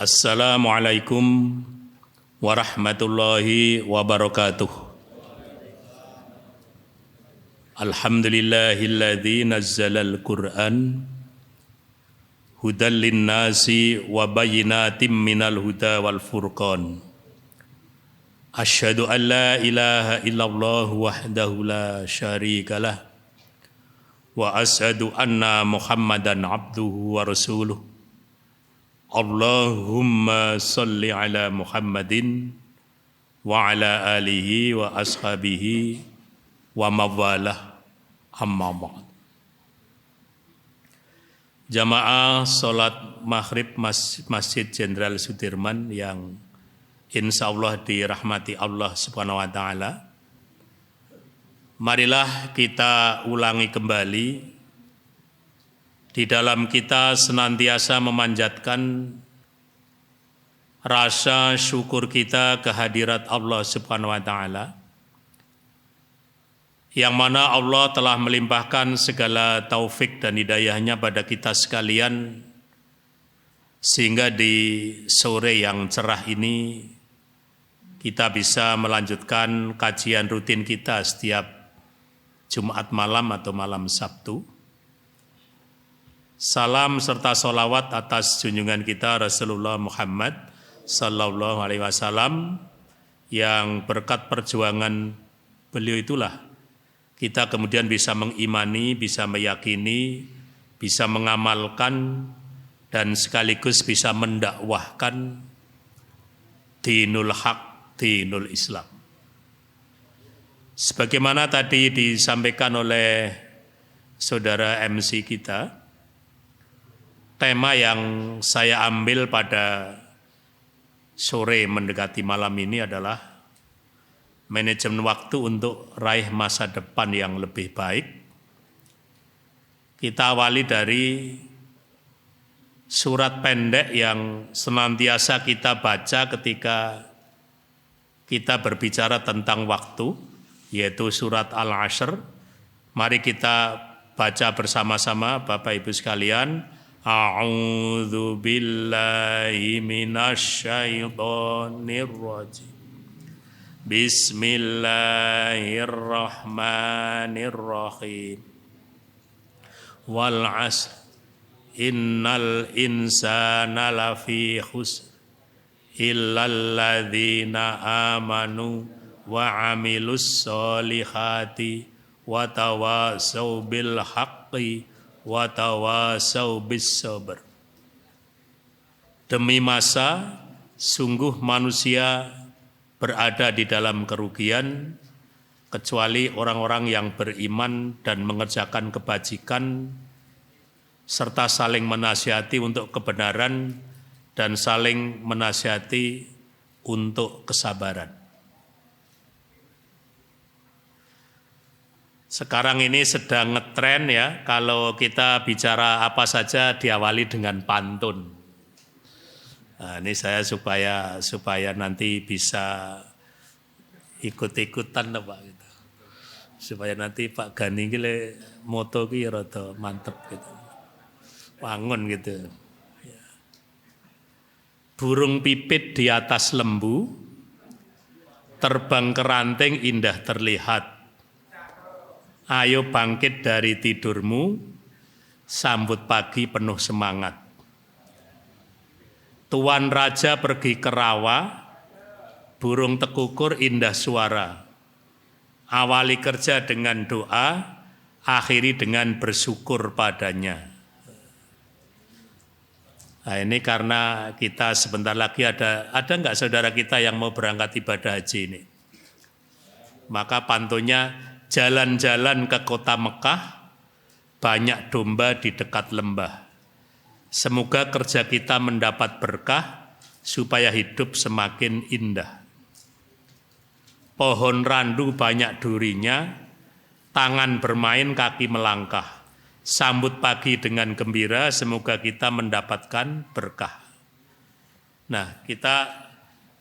Assalamualaikum warahmatullahi wabarakatuh. Alhamdulillahilladzi nazzalal Qur'an hudal linnasi wa bayyinatin minal huda wal furqan. Asyhadu an la ilaha illallah wahdahu la syarikalah wa asyhadu anna Muhammadan abduhu wa rasuluh. Allahumma salli ala Muhammadin wa ala alihi wa ashabihi wa mawalah amma ba'd. Jamaah salat maghrib Masjid Jenderal Sudirman yang insya Allah dirahmati Allah Subhanahu wa ta'ala. Marilah kita ulangi kembali di dalam kita senantiasa memanjatkan rasa syukur kita kehadirat Allah Subhanahu wa ta'ala, yang mana Allah telah melimpahkan segala taufik dan hidayahnya pada kita sekalian, sehingga di sore yang cerah ini kita bisa melanjutkan kajian rutin kita setiap Jumat malam atau malam Sabtu. Salam serta sholawat atas junjungan kita Rasulullah Muhammad sallallahu alaihi wasallam, yang berkat perjuangan beliau itulah kita kemudian bisa mengimani, bisa meyakini, bisa mengamalkan, dan sekaligus bisa mendakwahkan dinul haq, dinul Islam. Sebagaimana tadi disampaikan oleh saudara MC kita, tema yang saya ambil pada sore mendekati malam ini adalah manajemen waktu untuk raih masa depan yang lebih baik. Kita awali dari surat pendek yang senantiasa kita baca ketika kita berbicara tentang waktu, yaitu surat Al-Ashr. Mari kita baca bersama-sama Bapak Ibu sekalian. A'udzu billahi minasyaitonir rajim. Bismillahirrahmanirrahim. Wal 'asr innal insana lafi khusr illal ladzina amanu wa 'amilus solihati wa tawassaw bil haqqi wa tawassaw bis sabr. Demi masa, sungguh manusia berada di dalam kerugian kecuali orang-orang yang beriman dan mengerjakan kebajikan serta saling menasihati untuk kebenaran dan saling menasihati untuk kesabaran. Sekarang ini sedang ngetren ya, kalau kita bicara apa saja diawali dengan pantun. Nah, ini saya supaya nanti bisa ikut-ikutan Pak gitu. Supaya nanti Pak Gani gile moto ki rada mantep gitu. Wangun gitu. Burung pipit di atas lembu, terbang ke ranting indah terlihat. Ayo bangkit dari tidurmu, sambut pagi penuh semangat. Tuan Raja pergi ke rawa, burung tekukur indah suara. Awali kerja dengan doa, akhiri dengan bersyukur padanya. Nah, ini karena kita sebentar lagi ada enggak saudara kita yang mau berangkat ibadah haji ini? Maka pantunnya, jalan-jalan ke kota Mekah, banyak domba di dekat lembah. Semoga kerja kita mendapat berkah, supaya hidup semakin indah. Pohon randu banyak durinya, tangan bermain kaki melangkah. Sambut pagi dengan gembira, semoga kita mendapatkan berkah. Nah, kita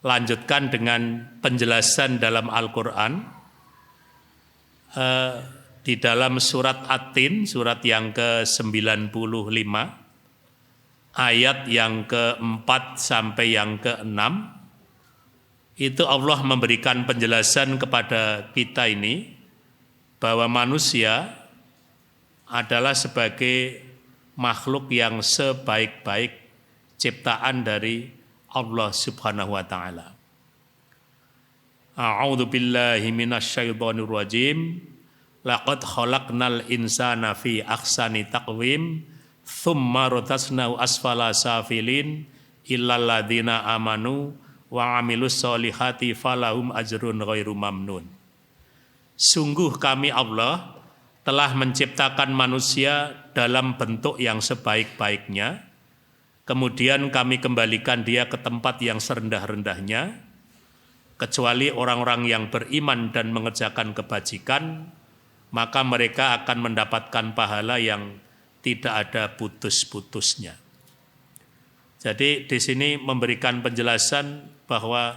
lanjutkan dengan penjelasan dalam Al-Quran. Di dalam surat At-Tin, surat yang ke-95, ayat yang keempat sampai yang keenam, itu Allah memberikan penjelasan kepada kita ini bahwa manusia adalah sebagai makhluk yang sebaik-baik ciptaan dari Allah Subhanahu wa taala. A'udzu billahi minasyaitonir rajim. Laqad khalaqnal insana fi ahsani taqwim tsumma radadnahu asfala safilin illal ladzina amanu wa 'amilus solihati falahum ajrun ghairu mamnun. Sungguh kami Allah telah menciptakan manusia dalam bentuk yang sebaik-baiknya, kemudian kami kembalikan dia ke tempat yang serendah-rendahnya, kecuali orang-orang yang beriman dan mengerjakan kebajikan, maka mereka akan mendapatkan pahala yang tidak ada putus-putusnya. Jadi di sini memberikan penjelasan bahwa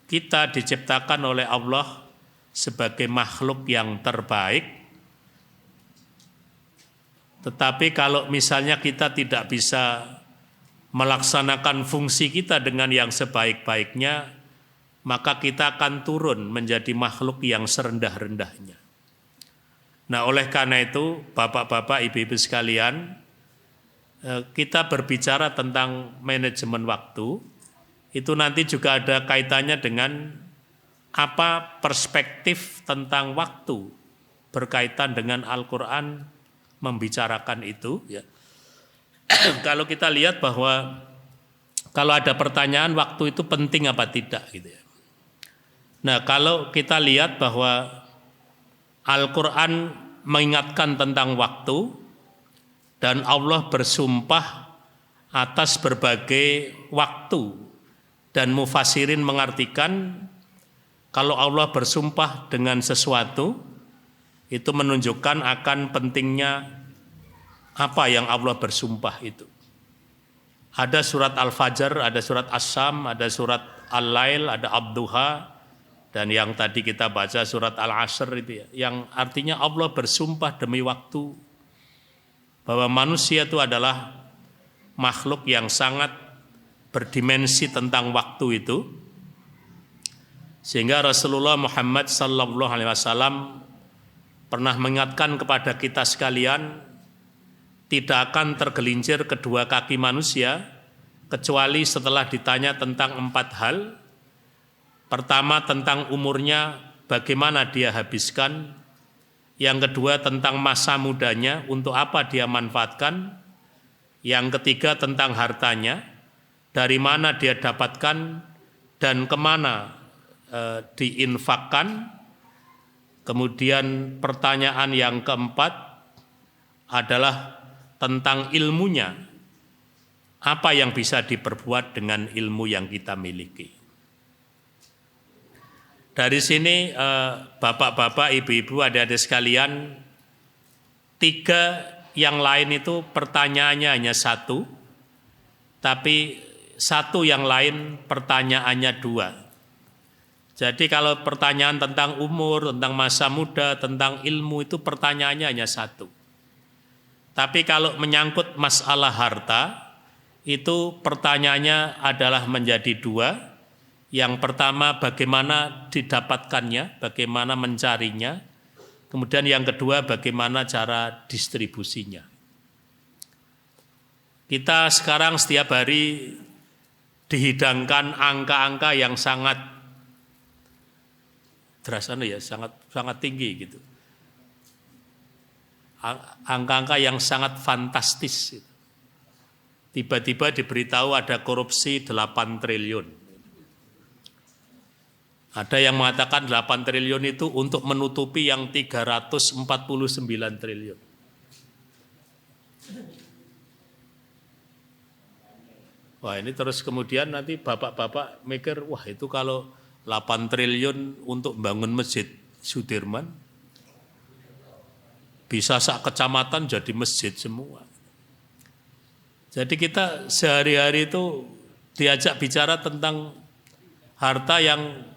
kita diciptakan oleh Allah sebagai makhluk yang terbaik. Tetapi kalau misalnya kita tidak bisa melaksanakan fungsi kita dengan yang sebaik-baiknya, maka kita akan turun menjadi makhluk yang serendah-rendahnya. Nah, oleh karena itu, bapak-bapak, ibu-ibu sekalian, kita berbicara tentang manajemen waktu, itu nanti juga ada kaitannya dengan apa perspektif tentang waktu berkaitan dengan Al-Quran membicarakan itu. Ya. Kalau kita lihat bahwa kalau ada pertanyaan waktu itu penting apa tidak, gitu ya. Nah, kalau kita lihat bahwa Al-Quran mengingatkan tentang waktu dan Allah bersumpah atas berbagai waktu, dan mufassirin mengartikan kalau Allah bersumpah dengan sesuatu itu menunjukkan akan pentingnya apa yang Allah bersumpah itu. Ada surat Al-Fajr, ada surat As-Sam, ada surat Al-Lail, ada Ad-Duha, dan yang tadi kita baca surat Al-Asr itu ya, yang artinya Allah bersumpah demi waktu, bahwa manusia itu adalah makhluk yang sangat berdimensi tentang waktu itu, sehingga Rasulullah Muhammad sallallahu alaihi wasallam pernah mengingatkan kepada kita sekalian, tidak akan tergelincir kedua kaki manusia kecuali setelah ditanya tentang 4 hal. Pertama, tentang umurnya, bagaimana dia habiskan. Yang kedua, tentang masa mudanya, untuk apa dia manfaatkan. Yang ketiga, tentang hartanya, dari mana dia dapatkan dan kemana diinfakkan. Kemudian pertanyaan yang keempat adalah tentang ilmunya, apa yang bisa diperbuat dengan ilmu yang kita miliki. Dari sini bapak-bapak, ibu-ibu, adik-adik sekalian, 3 yang lain itu pertanyaannya hanya 1, tapi 1 yang lain pertanyaannya 2. Jadi kalau pertanyaan tentang umur, tentang masa muda, tentang ilmu itu pertanyaannya hanya 1. Tapi kalau menyangkut masalah harta, itu pertanyaannya adalah menjadi 2. Yang pertama, bagaimana didapatkannya, bagaimana mencarinya. Kemudian yang kedua, bagaimana cara distribusinya. Kita sekarang setiap hari dihidangkan angka-angka yang sangat sangat tinggi gitu. Angka-angka yang sangat fantastis. Tiba-tiba diberitahu ada korupsi 8 triliun. Ada yang mengatakan 8 triliun itu untuk menutupi yang 349 triliun. Wah, ini terus kemudian nanti bapak-bapak mikir, wah itu kalau 8 triliun untuk bangun masjid Sudirman, bisa sak kecamatan jadi masjid semua. Jadi kita sehari-hari itu diajak bicara tentang harta yang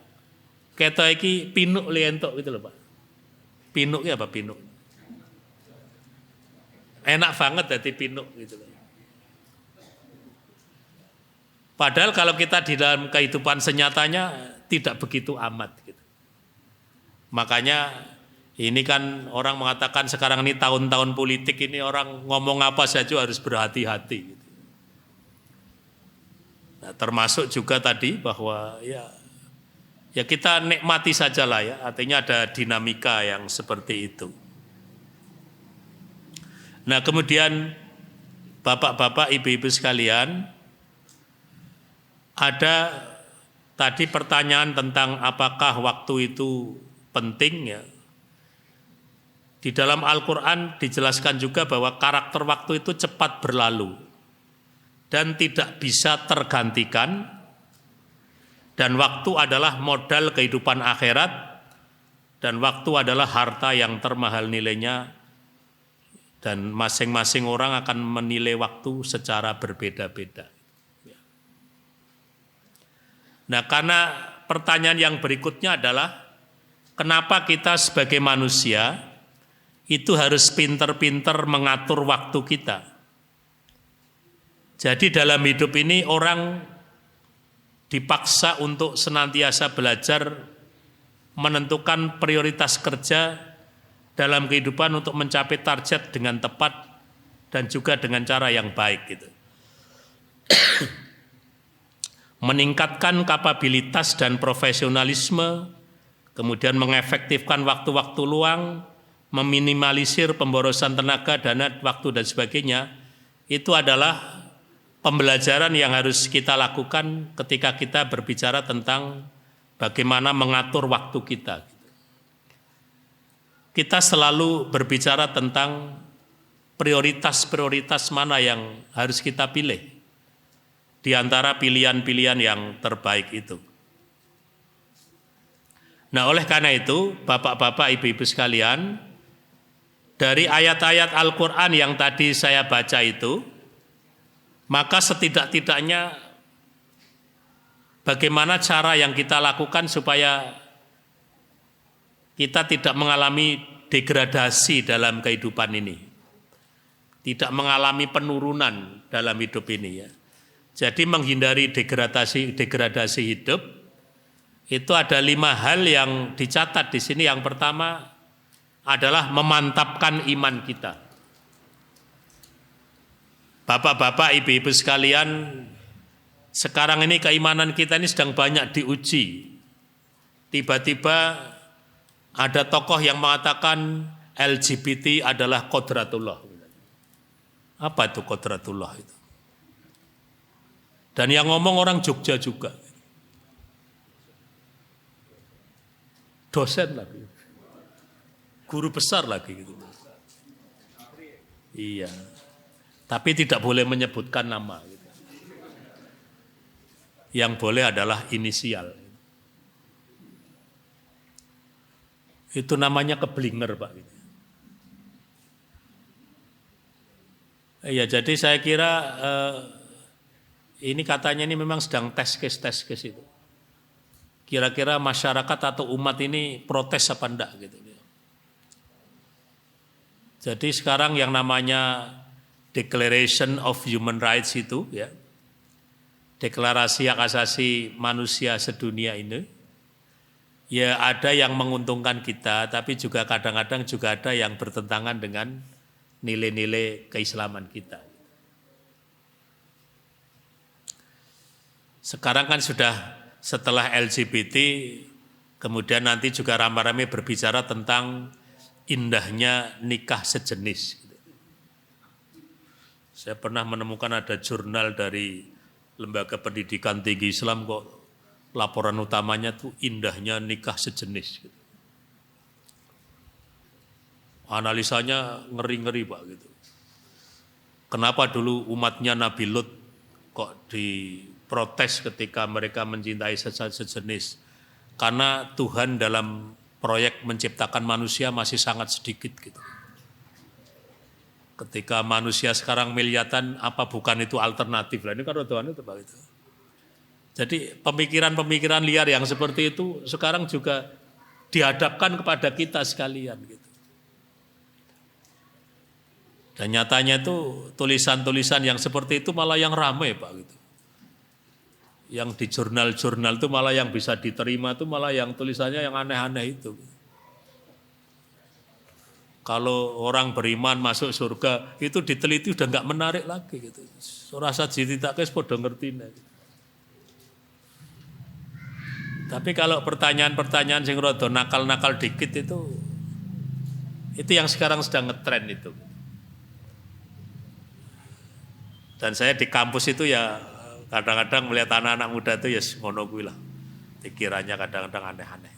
kata iki pinuk lientok gitu loh Pak. Pinuknya apa pinuk? Enak banget jadi pinuk gitu loh. Padahal kalau kita di dalam kehidupan senyatanya tidak begitu amat gitu. Makanya ini kan orang mengatakan sekarang ini tahun-tahun politik ini orang ngomong apa saja harus berhati-hati gitu. Nah, termasuk juga tadi bahwa ya kita nikmati sajalah ya, artinya ada dinamika yang seperti itu. Nah, kemudian Bapak-bapak, Ibu-ibu sekalian, ada tadi pertanyaan tentang apakah waktu itu penting ya. Di dalam Al-Quran dijelaskan juga bahwa karakter waktu itu cepat berlalu dan tidak bisa tergantikan, dan waktu adalah modal kehidupan akhirat, dan waktu adalah harta yang termahal nilainya, dan masing-masing orang akan menilai waktu secara berbeda-beda. Nah, karena pertanyaan yang berikutnya adalah kenapa kita sebagai manusia itu harus pinter-pinter mengatur waktu kita. Jadi dalam hidup ini orang dipaksa untuk senantiasa belajar menentukan prioritas kerja dalam kehidupan untuk mencapai target dengan tepat dan juga dengan cara yang baik gitu. Meningkatkan kapabilitas dan profesionalisme, kemudian mengefektifkan waktu-waktu luang, meminimalisir pemborosan tenaga, dana, waktu dan sebagainya, itu adalah pembelajaran yang harus kita lakukan ketika kita berbicara tentang bagaimana mengatur waktu kita. Kita selalu berbicara tentang prioritas-prioritas mana yang harus kita pilih di antara pilihan-pilihan yang terbaik itu. Nah, oleh karena itu, Bapak-bapak, Ibu-ibu sekalian, dari ayat-ayat Al-Quran yang tadi saya baca itu, maka setidak-tidaknya bagaimana cara yang kita lakukan supaya kita tidak mengalami degradasi dalam kehidupan ini, tidak mengalami penurunan dalam hidup ini ya. Jadi menghindari degradasi hidup itu ada 5 hal yang dicatat di sini. Yang pertama adalah memantapkan iman kita. Bapak-bapak, ibu-ibu sekalian, sekarang ini keimanan kita ini sedang banyak diuji. Tiba-tiba ada tokoh yang mengatakan LGBT adalah kodratullah. Apa itu kodratullah itu? Dan yang ngomong orang Jogja juga. Dosen lagi. Guru besar lagi gitu. Iya. Tapi tidak boleh menyebutkan nama gitu. Yang boleh adalah inisial. Itu namanya keblinger, Pak. Iya, jadi saya kira ini katanya ini memang sedang tes case itu. Kira-kira masyarakat atau umat ini protes apa enggak gitu. Jadi sekarang yang namanya Declaration of Human Rights itu ya, deklarasi hak asasi manusia sedunia ini, ya ada yang menguntungkan kita, tapi juga kadang-kadang juga ada yang bertentangan dengan nilai-nilai keislaman kita. Sekarang kan sudah setelah LGBT, kemudian nanti juga ramai-ramai berbicara tentang indahnya nikah sejenis. Saya pernah menemukan ada jurnal dari Lembaga Pendidikan Tinggi Islam kok laporan utamanya tuh indahnya nikah sejenis. Analisanya ngeri-ngeri Pak gitu. Kenapa dulu umatnya Nabi Lut kok diprotes ketika mereka mencintai sejenis? Karena Tuhan dalam proyek menciptakan manusia masih sangat sedikit gitu. Ketika manusia sekarang miliatan, apa bukan itu alternatif? Lah ini kan Tuhan itu Pak itu. Jadi pemikiran-pemikiran liar yang seperti itu sekarang juga dihadapkan kepada kita sekalian gitu. Dan nyatanya itu tulisan-tulisan yang seperti itu malah yang ramai Pak gitu. Yang di jurnal-jurnal itu malah yang bisa diterima itu malah yang tulisannya yang aneh-aneh itu. Kalau orang beriman masuk surga itu diteliti udah nggak menarik lagi gitu. Rasa tidak kes podo ngerti. Tapi kalau pertanyaan-pertanyaan sing rada nakal-nakal dikit itu yang sekarang sedang ngetren itu. Dan saya di kampus itu ya kadang-kadang melihat anak-anak muda itu ya ngono kuwi lah. Pikirannya kadang-kadang aneh-aneh.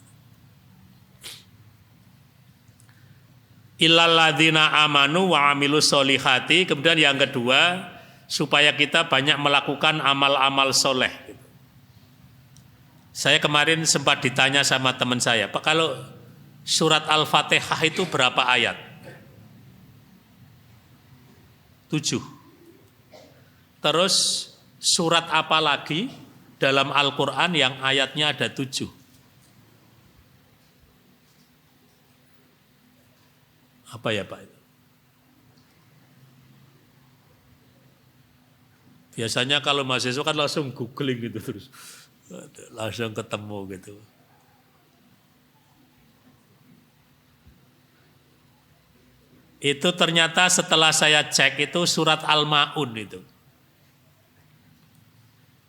Illal ladzina amanu wa amilus solihati. Kemudian yang kedua, supaya kita banyak melakukan amal-amal soleh. Saya kemarin sempat ditanya sama teman saya, Pak, kalau surat Al-Fatihah itu berapa ayat? 7. Terus surat apa lagi dalam Al-Quran yang ayatnya ada 7? Apa ya Pak? Biasanya kalau mahasiswa kan langsung googling gitu terus. Langsung ketemu gitu. Itu ternyata setelah saya cek itu surat Al-Ma'un itu.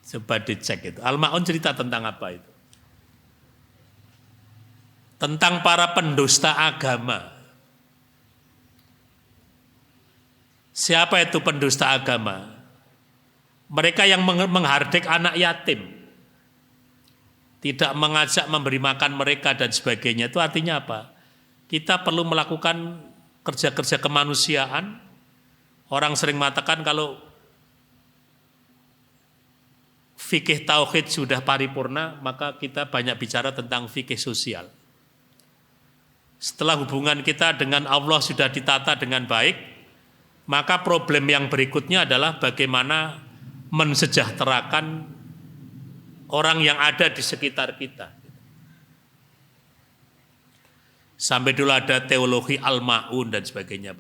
Coba dicek itu. Al-Ma'un cerita tentang apa itu? Tentang para pendusta agama. Siapa itu pendusta agama? Mereka yang menghardik anak yatim. Tidak mengajak memberi makan mereka dan sebagainya. Itu artinya apa? Kita perlu melakukan kerja-kerja kemanusiaan. Orang sering mengatakan kalau fikih tauhid sudah paripurna, maka kita banyak bicara tentang fikih sosial. Setelah hubungan kita dengan Allah sudah ditata dengan baik, maka problem yang berikutnya adalah bagaimana mensejahterakan orang yang ada di sekitar kita. Sampai dulu ada teologi Al-Ma'un dan sebagainya.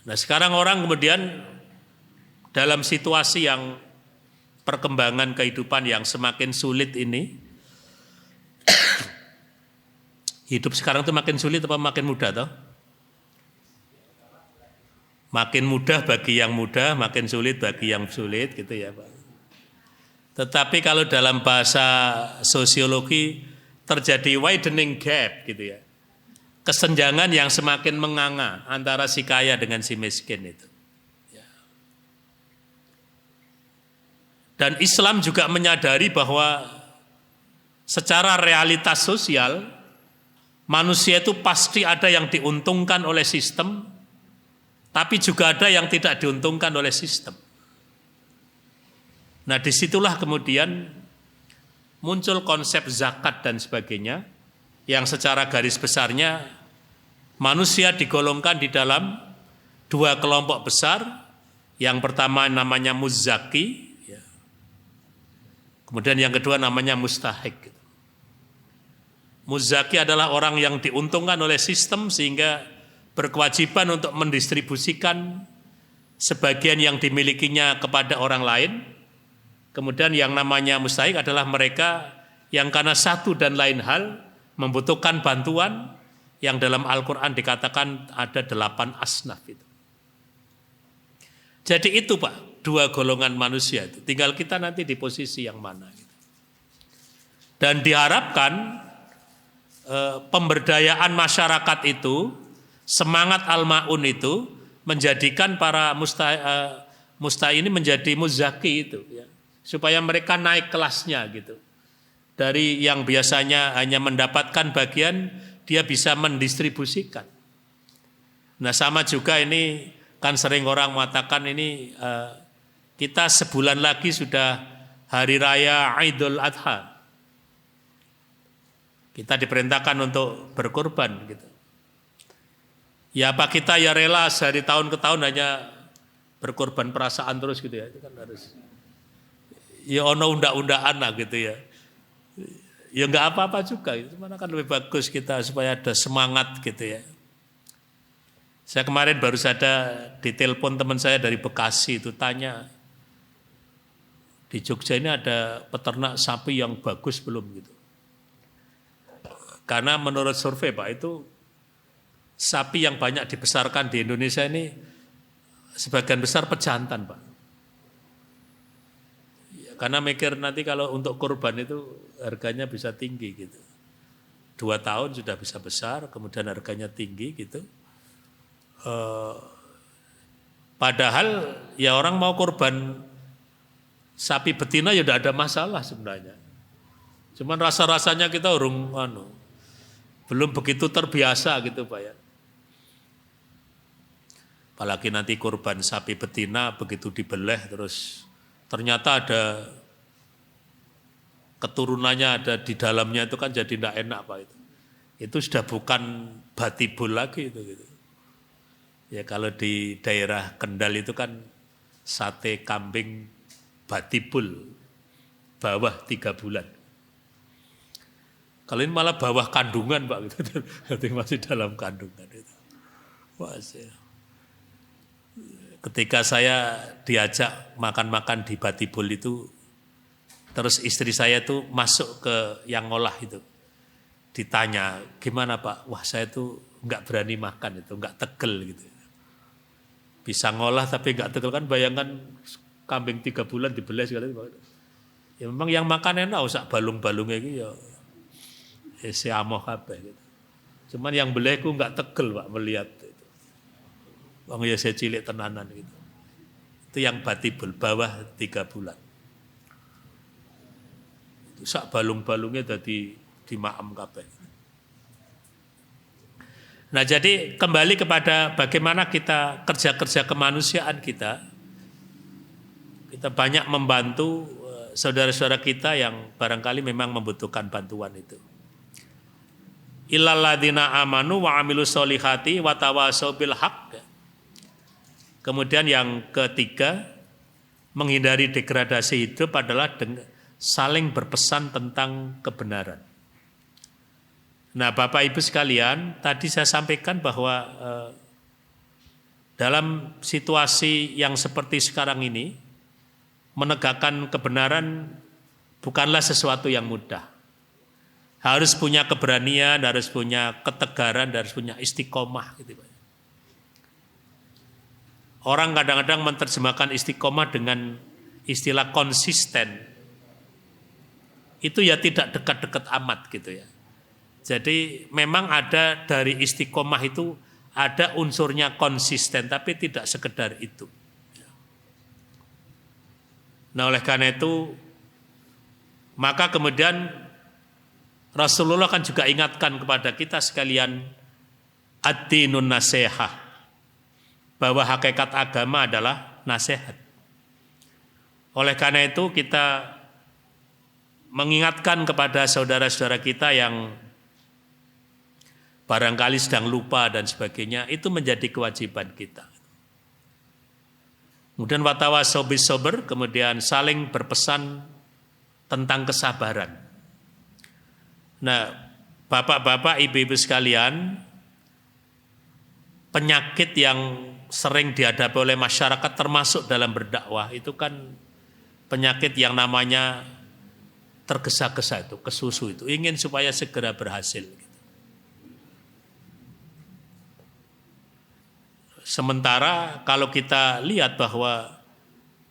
Nah sekarang orang kemudian dalam situasi yang perkembangan kehidupan yang semakin sulit ini, hidup sekarang itu makin sulit apa makin mudah toh? Makin mudah bagi yang mudah, makin sulit bagi yang sulit gitu ya Pak. Tetapi kalau dalam bahasa sosiologi terjadi widening gap gitu ya. Kesenjangan yang semakin menganga antara si kaya dengan si miskin itu. Ya. Dan Islam juga menyadari bahwa secara realitas sosial manusia itu pasti ada yang diuntungkan oleh sistem, tapi juga ada yang tidak diuntungkan oleh sistem. Nah disitulah kemudian muncul konsep zakat dan sebagainya, yang secara garis besarnya manusia digolongkan di dalam 2 kelompok besar. Yang pertama namanya muzzaki, kemudian yang kedua namanya mustahik. Muzzaki adalah orang yang diuntungkan oleh sistem sehingga berkewajiban untuk mendistribusikan sebagian yang dimilikinya kepada orang lain. Kemudian yang namanya mustahik adalah mereka yang karena satu dan lain hal membutuhkan bantuan, yang dalam Al-Quran dikatakan ada 8 asnaf itu. Jadi itu Pak, 2 golongan manusia itu. Tinggal kita nanti di posisi yang mana. Dan diharapkan pemberdayaan masyarakat itu, semangat Al-Ma'un itu menjadikan para musta ini menjadi muzzaki itu ya. Supaya mereka naik kelasnya gitu. Dari yang biasanya hanya mendapatkan bagian, dia bisa mendistribusikan. Nah sama juga ini kan sering orang mengatakan ini kita sebulan lagi sudah hari raya Idul Adha. Kita diperintahkan untuk berkorban gitu. Ya apa kita ya rela dari tahun ke tahun hanya berkorban perasaan terus gitu ya. Itu kan harus. Ya ono undang-undangan lah gitu ya. Ya enggak apa-apa juga. Cuman kan lebih bagus kita supaya ada semangat gitu ya. Saya kemarin baru saja ditelepon teman saya dari Bekasi itu tanya. Di Jogja ini ada peternak sapi yang bagus belum gitu. Karena menurut survei Pak itu sapi yang banyak dibesarkan di Indonesia ini sebagian besar pejantan Pak. Ya, karena mikir nanti kalau untuk kurban itu harganya bisa tinggi gitu. 2 tahun sudah bisa besar, kemudian harganya tinggi gitu. Padahal ya orang mau kurban sapi betina ya tidak ada masalah sebenarnya. Cuman rasa-rasanya kita belum begitu terbiasa gitu Pak ya. Apalagi nanti kurban sapi betina begitu dibeleh terus ternyata ada keturunannya ada di dalamnya itu kan jadi tidak enak Pak itu. Itu sudah bukan batibul lagi itu gitu. Ya kalau di daerah Kendal itu kan sate kambing batibul bawah 3 bulan. Kalau ini malah bawah kandungan Pak gitu. Masih dalam kandungan itu. Masih. Ketika saya diajak makan-makan di batibul itu, terus istri saya itu masuk ke yang ngolah itu. Ditanya, gimana Pak? Wah saya itu enggak berani makan itu, enggak tegel gitu. Bisa ngolah tapi enggak tegel kan bayangkan kambing 3 bulan dibelah segala itu. Ya memang yang makan enak usah balung-balungnya gitu ya. Si amoh kabeh gitu. Cuman yang belehku enggak tegel Pak melihat itu. Wong ya saya cilik tenanan gitu. Itu yang batibul bawah 3 bulan. Itu sak balung-balungnya dadi dimaem kabeh. Nah, jadi kembali kepada bagaimana kita kerja-kerja kemanusiaan kita. Kita banyak membantu saudara-saudara kita yang barangkali memang membutuhkan bantuan itu. Illal ladzina amanu wa amilus solihati wa tawasau bil haqq. Kemudian yang ketiga, menghindari degradasi hidup adalah saling berpesan tentang kebenaran. Nah, Bapak Ibu sekalian, tadi saya sampaikan bahwa dalam situasi yang seperti sekarang ini, menegakkan kebenaran bukanlah sesuatu yang mudah. Harus punya keberanian, harus punya ketegaran, harus punya istiqomah gitu Pak. Orang kadang-kadang menerjemahkan istiqomah dengan istilah konsisten. Itu ya tidak dekat-dekat amat gitu ya. Jadi memang ada dari istiqomah itu ada unsurnya konsisten tapi tidak sekedar itu. Nah oleh karena itu maka kemudian Rasulullah kan juga ingatkan kepada kita sekalian ad-dinun nasihah, bahwa hakikat agama adalah nasihat. Oleh karena itu kita mengingatkan kepada saudara-saudara kita yang barangkali sedang lupa dan sebagainya, itu menjadi kewajiban kita. Kemudian watawasau bis sabr, kemudian saling berpesan tentang kesabaran. Nah, bapak-bapak, ibu-ibu sekalian, penyakit yang sering dihadapi oleh masyarakat termasuk dalam berdakwah itu kan penyakit yang namanya tergesa-gesa itu, kesusu itu, ingin supaya segera berhasil. Sementara kalau kita lihat bahwa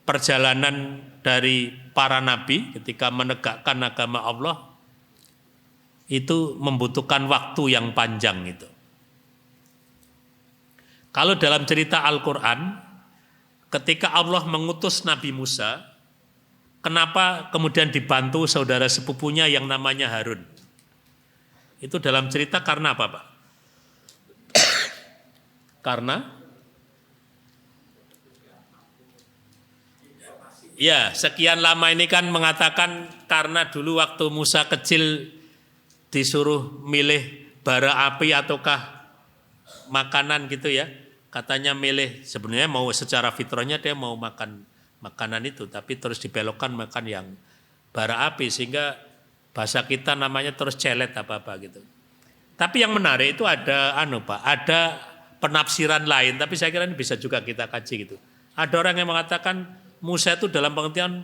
perjalanan dari para nabi ketika menegakkan agama Allah itu membutuhkan waktu yang panjang itu. Kalau dalam cerita Al-Quran, ketika Allah mengutus Nabi Musa, kenapa kemudian dibantu saudara sepupunya yang namanya Harun? Itu dalam cerita karena apa Pak? Karena ya sekian lama ini kan mengatakan karena dulu waktu Musa kecil disuruh milih bara api ataukah makanan gitu ya. Katanya milih, sebenarnya mau secara fitrahnya dia mau makan makanan itu, tapi terus dibelokkan makan yang bara api sehingga bahasa kita namanya terus celet apa-apa gitu. Tapi yang menarik itu ada Pak, ada penafsiran lain, tapi saya kira ini bisa juga kita kaji gitu. Ada orang yang mengatakan Musa itu dalam pengertian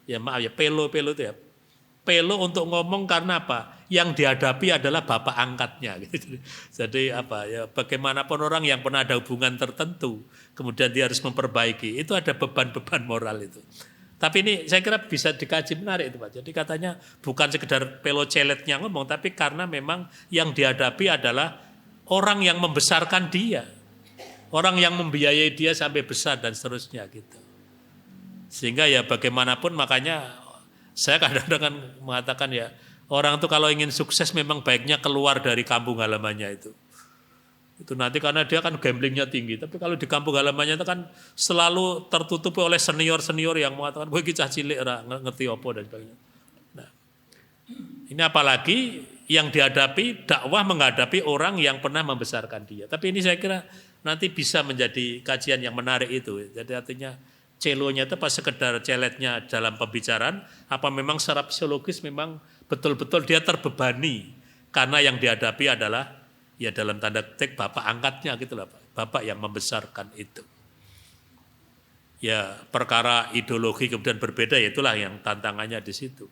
Ya maaf ya, pelo itu ya. Pelo untuk ngomong karena apa? Yang dihadapi adalah bapak angkatnya. Gitu. Jadi apa ya? Bagaimanapun orang yang pernah ada hubungan tertentu, kemudian dia harus memperbaiki, itu ada beban-beban moral itu. Tapi ini saya kira bisa dikaji menarik itu Pak. Jadi katanya bukan sekedar pelo celetnya ngomong, tapi karena memang yang dihadapi adalah orang yang membesarkan dia, orang yang membiayai dia sampai besar dan seterusnya gitu. Sehingga ya bagaimanapun makanya saya kadang-kadang mengatakan ya orang tuh kalau ingin sukses memang baiknya keluar dari kampung halamannya itu. Itu nanti karena dia kan gamblingnya tinggi. Tapi kalau di kampung halamannya itu kan selalu tertutupi oleh senior-senior yang mengatakan gue cah cilik ngerti apa dan sebagainya. Nah, ini apalagi yang dihadapi dakwah menghadapi orang yang pernah membesarkan dia. Tapi ini saya kira nanti bisa menjadi kajian yang menarik itu. Jadi artinya celonya itu pas sekedar celetnya dalam pembicaraan, apa memang secara psikologis memang betul-betul dia terbebani karena yang dihadapi adalah ya dalam tanda petik bapak angkatnya gitu lah Pak. Bapak yang membesarkan itu. Ya perkara ideologi kemudian berbeda ya itulah yang tantangannya di situ.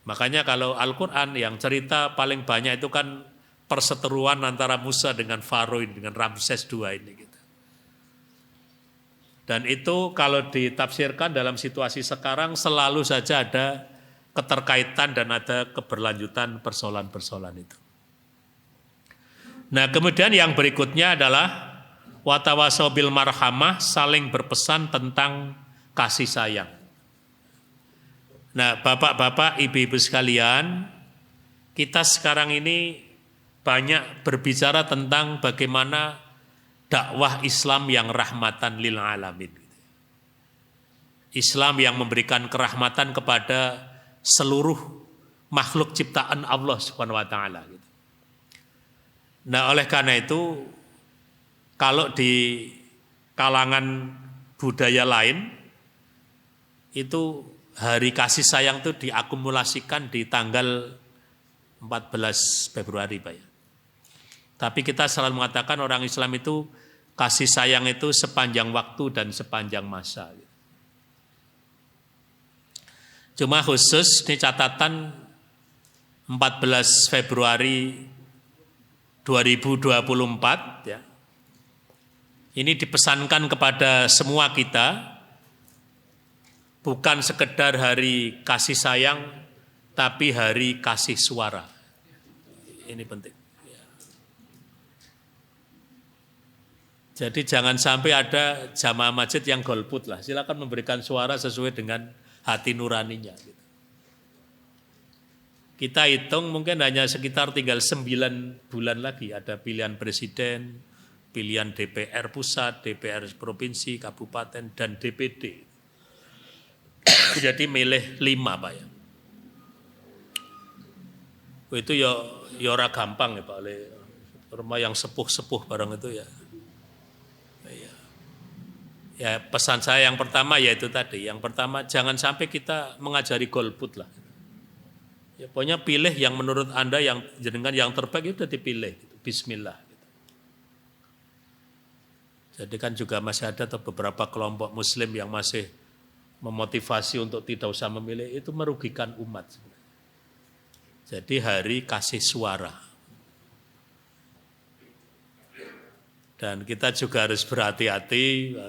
Makanya kalau Al-Quran yang cerita paling banyak itu kan perseteruan antara Musa dengan Faraun dengan Ramses II ini gitu. Dan itu kalau ditafsirkan dalam situasi sekarang selalu saja ada keterkaitan dan ada keberlanjutan persoalan-persoalan itu. Nah kemudian yang berikutnya adalah watawasau bil marhamah, saling berpesan tentang kasih sayang. Nah bapak-bapak, ibu-ibu sekalian, kita sekarang ini banyak berbicara tentang bagaimana dakwah Islam yang rahmatan lil alamin. Islam yang memberikan kerahmatan kepada seluruh makhluk ciptaan Allah Subhanahu wa taala gitu. Nah, oleh karena itu kalau di kalangan budaya lain itu hari kasih sayang itu diakumulasikan di tanggal 14 Februari Pak ya. Tapi kita selalu mengatakan orang Islam itu kasih sayang itu sepanjang waktu dan sepanjang masa. Cuma khusus ini catatan 14 Februari 2024 ya. Ini dipesankan kepada semua kita bukan sekedar hari kasih sayang tapi hari kasih suara. Ini penting. Jadi jangan sampai ada jamaah masjid yang golput lah. Silakan memberikan suara sesuai dengan hati nuraninya. Kita hitung mungkin hanya sekitar tinggal 9 bulan lagi. Ada pilihan presiden, pilihan DPR pusat, DPR provinsi, kabupaten, dan DPD. Jadi milih 5 Pak ya. Itu ya ora gampang ya Pak. Rumah yang sepuh-sepuh barang itu ya. Ya pesan saya yang pertama yaitu tadi. Yang pertama jangan sampai kita mengajari golput lah. Ya pokoknya pilih yang menurut Anda yang jenengan yang terbaik itu dipilih. Gitu. Bismillah. Gitu. Jadi kan juga masih ada beberapa kelompok muslim yang masih memotivasi untuk tidak usah memilih. Itu merugikan umat. Jadi hari kasih suara. Dan kita juga harus berhati-hati.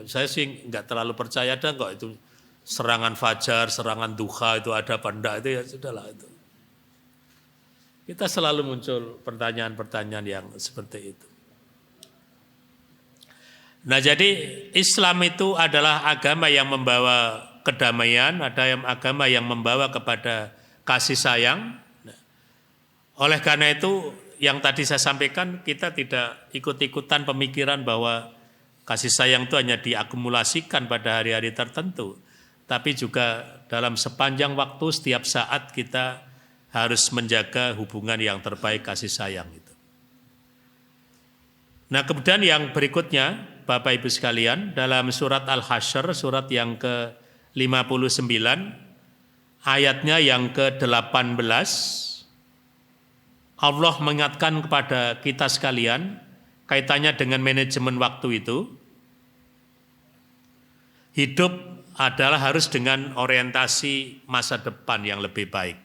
Saya sih nggak terlalu percaya ada kok itu serangan fajar, serangan duha itu ada apa enggak itu ya sudahlah itu. Kita selalu muncul pertanyaan-pertanyaan yang seperti itu. Nah jadi Islam itu adalah agama yang membawa kedamaian, ada yang agama yang membawa kepada kasih sayang. Nah, oleh karena itu yang tadi saya sampaikan kita tidak ikut-ikutan pemikiran bahwa kasih sayang itu hanya diakumulasikan pada hari-hari tertentu. Tapi juga dalam sepanjang waktu setiap saat kita harus menjaga hubungan yang terbaik kasih sayang itu. Nah kemudian yang berikutnya Bapak Ibu sekalian dalam surat Al-Hasyr surat yang ke-59 ayatnya yang ke-18 Allah mengingatkan kepada kita sekalian kaitannya dengan manajemen waktu itu. Hidup adalah harus dengan orientasi masa depan yang lebih baik.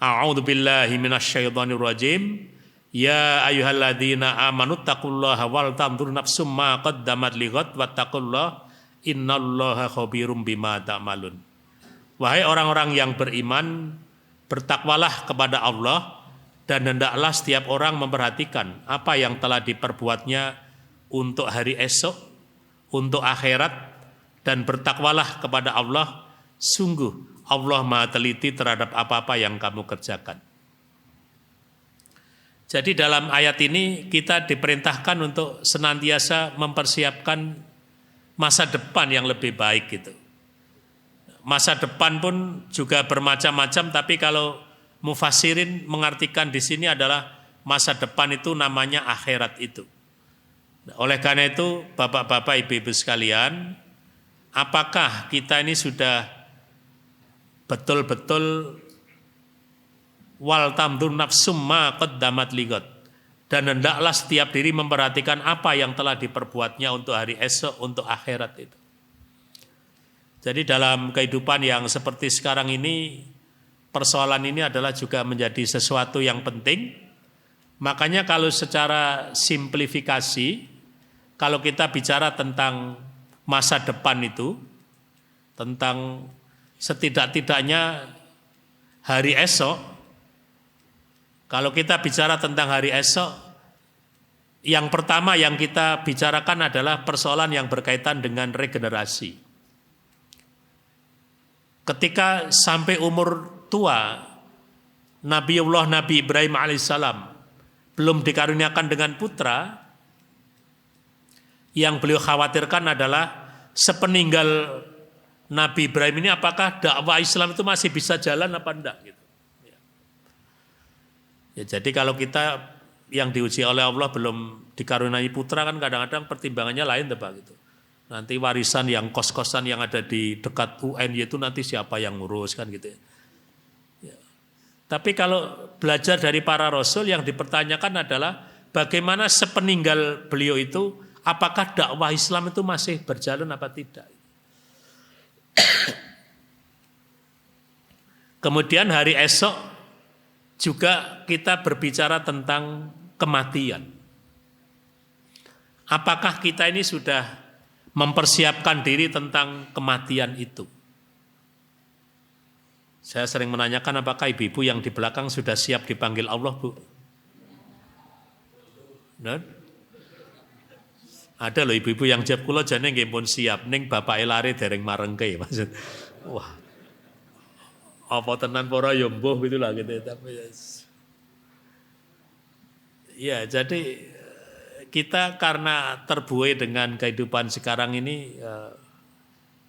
A'udzubillahi minasyaitonirrajim. Ya ayyuhalladzina amanu taqullaha wal tanzur nafsum ma qaddamat lighad wattaqullaha innallaha khabirum bima ta'malun. Wahai orang-orang yang beriman, bertakwalah kepada Allah dan hendaklah setiap orang memperhatikan apa yang telah diperbuatnya untuk hari esok, untuk akhirat, dan bertakwalah kepada Allah. Sungguh Allah Maha teliti terhadap apa-apa yang kamu kerjakan. Jadi dalam ayat ini kita diperintahkan untuk senantiasa mempersiapkan masa depan yang lebih baik gitu. Masa depan pun juga bermacam-macam, tapi kalau mufassirin mengartikan di sini adalah masa depan itu namanya akhirat itu. Oleh karena itu, bapak-bapak, ibu-ibu sekalian, apakah kita ini sudah betul-betul wal tamdur nafsum ma qaddamat lighad, dan hendaklah setiap diri memperhatikan apa yang telah diperbuatnya untuk hari esok, untuk akhirat itu. Jadi dalam kehidupan yang seperti sekarang ini, persoalan ini adalah juga menjadi sesuatu yang penting. Makanya kalau secara simplifikasi, kalau kita bicara tentang masa depan itu, tentang setidak-tidaknya hari esok, kalau kita bicara tentang hari esok, yang pertama yang kita bicarakan adalah persoalan yang berkaitan dengan regenerasi. Ketika sampai umur tua, Nabi Ibrahim alaihissalam belum dikaruniakan dengan putra, yang beliau khawatirkan adalah sepeninggal Nabi Ibrahim ini apakah dakwah Islam itu masih bisa jalan apa enggak gitu. Ya, jadi kalau kita yang diuji oleh Allah belum dikaruniai putra kan kadang-kadang pertimbangannya lain Pak gitu. Nanti warisan yang kos-kosan yang ada di dekat UN itu nanti siapa yang ngurus kan gitu ya. Ya. Tapi kalau belajar dari para rasul yang dipertanyakan adalah bagaimana sepeninggal beliau itu, apakah dakwah Islam itu masih berjalan apa tidak. Kemudian hari esok juga kita berbicara tentang kematian. Apakah kita ini sudah mempersiapkan diri tentang kematian itu? Saya sering menanyakan apakah ibu-ibu yang di belakang sudah siap dipanggil Allah, Bu? Nah, ada loh ibu-ibu yang jawab kula jane nggih pun siap ning bapake lare dereng marengke maksud. Wah. Apa tenan para ya mbuh gitu lah gitu tapi ya jadi kita karena terbuai dengan kehidupan sekarang ini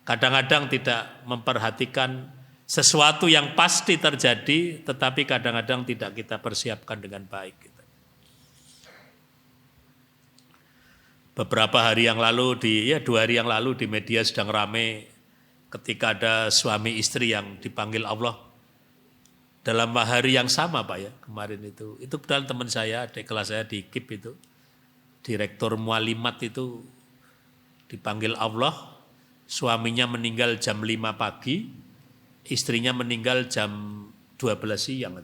kadang-kadang tidak memperhatikan sesuatu yang pasti terjadi, tetapi kadang-kadang tidak kita persiapkan dengan baik. Beberapa hari yang lalu 2 hari yang lalu di media sedang ramai ketika ada suami istri yang dipanggil Allah dalam hari yang sama Pak ya kemarin itu padahal teman saya, adik kelas saya di KIP itu. Direktur Mualimat itu dipanggil Allah, suaminya meninggal jam 5 pagi, istrinya meninggal jam 12 siang.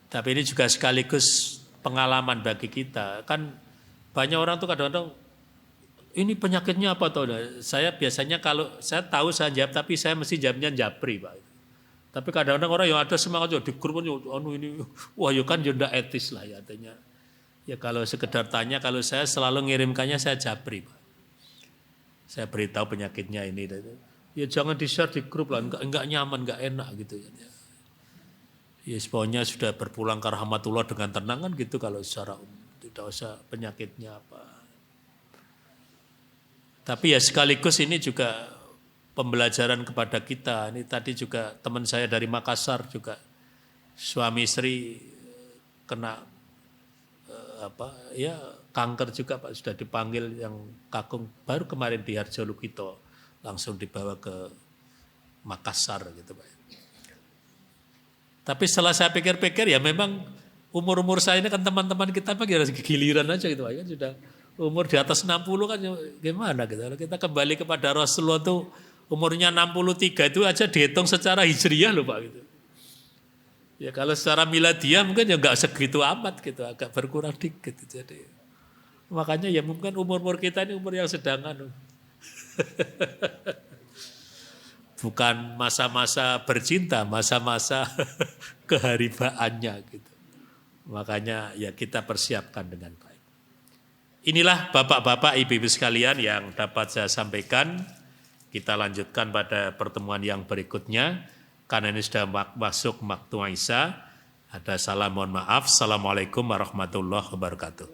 Tapi ini juga sekaligus pengalaman bagi kita. Kan banyak orang tuh kadang-kadang, ini penyakitnya apa tuh? Saya biasanya kalau saya tahu saya jawab, tapi saya mesti jawabnya japri Pak. Tapi kadang-kadang orang yang ada semangat di grup ini, wah ya kan ya ndak etis lah ya artinya. Ya kalau sekedar tanya, kalau saya selalu ngirimkannya saya japri Pak. Saya beritahu penyakitnya ini. Ya jangan di-share di grup lah, enggak nyaman, enggak enak gitu ya. Ya pokoknya sudah berpulang ke rahmatullah dengan tenang kan gitu kalau secara tidak usah penyakitnya apa. Tapi ya sekaligus ini juga pembelajaran kepada kita. Ini tadi juga teman saya dari Makassar juga suami istri kena kanker juga Pak, sudah dipanggil yang kakung baru kemarin di Harjolukito langsung dibawa ke Makassar gitu Pak. Tapi setelah saya pikir-pikir ya memang umur-umur saya ini kan teman-teman kita harus giliran aja gitu Pak. Kan sudah Umur di atas 60 kan gimana gitu. Kalau kita kembali kepada Rasulullah tuh umurnya 63 itu aja dihitung secara hijriyah loh Pak gitu. Ya kalau secara miladiah mungkin ya nggak segitu amat gitu, agak berkurang dikit. Jadi makanya ya mungkin umur-umur kita ini umur yang sedangan. Bukan masa-masa bercinta, masa-masa keharibaannya gitu. Makanya ya kita persiapkan dengan baik. Inilah bapak-bapak, ibu-ibu sekalian yang dapat saya sampaikan. Kita lanjutkan pada pertemuan yang berikutnya. Karena ini sudah masuk waktu Isya. Ada salam mohon maaf. Assalamualaikum warahmatullahi wabarakatuh.